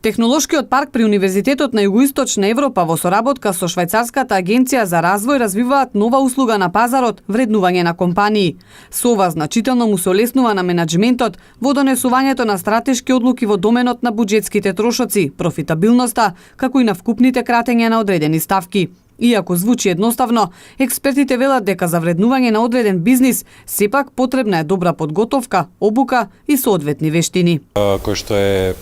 Технолошкиот парк при Универзитетот на Југоисточна Европа во соработка со Швајцарската агенција за развој развиваат нова услуга на пазарот вреднување на компании. Со ова значително му се олеснува на менаџментот во донесувањето на стратешки одлуки во доменот на буџетските трошоци, профитабилноста, како и на вкупните кратења на одредени ставки. Иако звучи едноставно, експертите велат дека за вреднување на одреден бизнис сепак потребна е добра подготовка, обука и соодветни вештини. Кој што е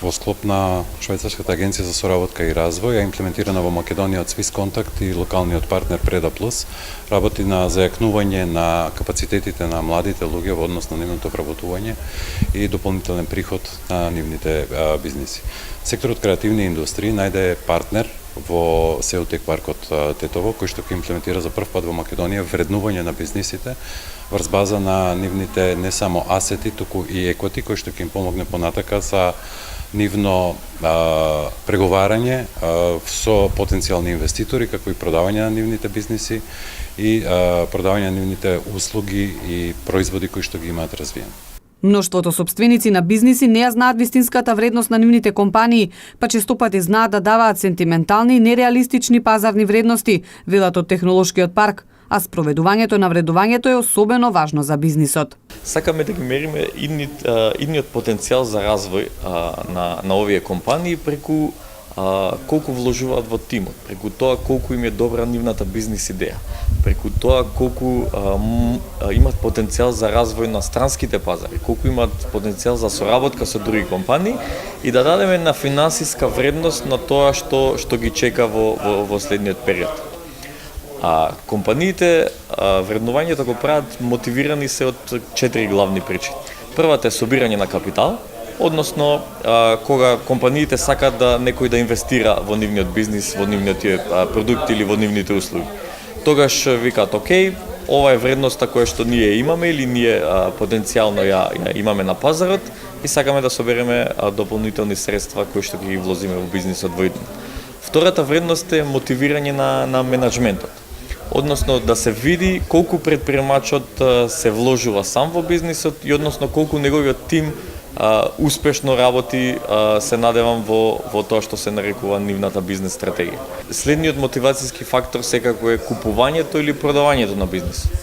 во склоп на Швајцарската агенција за соработка и развој, е имплементирана во Македонија од Swiss Contact и локалниот партнер Преда Плюс, работи на зајакнување на капацитетите на младите луѓе во однос на нивното вработување и дополнителен приход на нивните бизниси. Секторот креативни индустрии најде партнер во Сеутек паркот Тетово, кој што ќе имплементира за прв пат во Македонија вреднување на бизнисите врз база на нивните не само асети, туку и еквити, кој што ќе им помогне понатака за нивно преговарање со потенцијални инвеститори, како и продавање на нивните бизниси и продавање на нивните услуги и производи кои што ги имаат развиени. Мноштвото сопственици на бизниси не ја знаат вистинската вредност на нивните компании, па често пати знаат да даваат сентиментални и нереалистични пазарни вредности, велат од Технолошкиот парк, а спроведувањето на вредувањето е особено важно за бизнисот. Сакаме да ги мериме идниот потенцијал за развој на овие компании преку колку вложуваат во тимот, преку тоа колку им е добра нивната бизнис идеја, преку тоа колку имат потенцијал за развој на странските пазари, колку имат потенцијал за соработка со други компании и да дадеме на финансиска вредност на тоа што ги чека во следниот период. Компаниите вреднувањето го прават мотивирани се од 4 главни причини. Првата е собирање на капитал, односно кога компаниите сакаат да некој да инвестира во нивниот бизнис, во нивниот продукт или во нивните услуги. Тогаш викаат, окей, ова е вредноста која што ние имаме или ние потенцијално ја имаме на пазарот и сакаме да собереме дополнителни средства кои што ги влозиме во бизнисот во иднина. Втората вредност е мотивирање на менаџментот. Односно да се види колку предприемачот се вложува сам во бизнисот и односно колку неговиот тим успешно работи, се надевам во тоа што се нарекува нивната бизнес стратегија. Следниот мотивацијски фактор секако е купувањето или продавањето на бизнисот.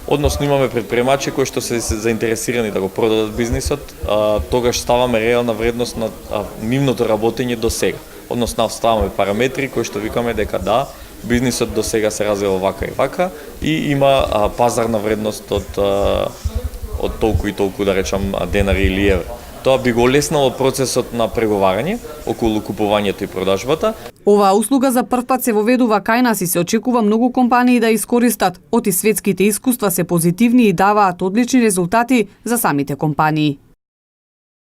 Односно имаме предприемачи кои што се заинтересирани да го продадат бизнисот, тогаш ставаме реална вредност на нивното работење до сега. Односно ставаме параметри кои што викаме дека да, бизнисот до сега се развива вака и вака и има пазарна вредност од толку и толку, да речам, денари или евро. Тоа би го олеснало процесот на преговарање околу купувањето и продажбата. Оваа услуга за првпат се воведува кај нас и се очекува многу компании да искористат. Оти светските искуства се позитивни и даваат одлични резултати за самите компании.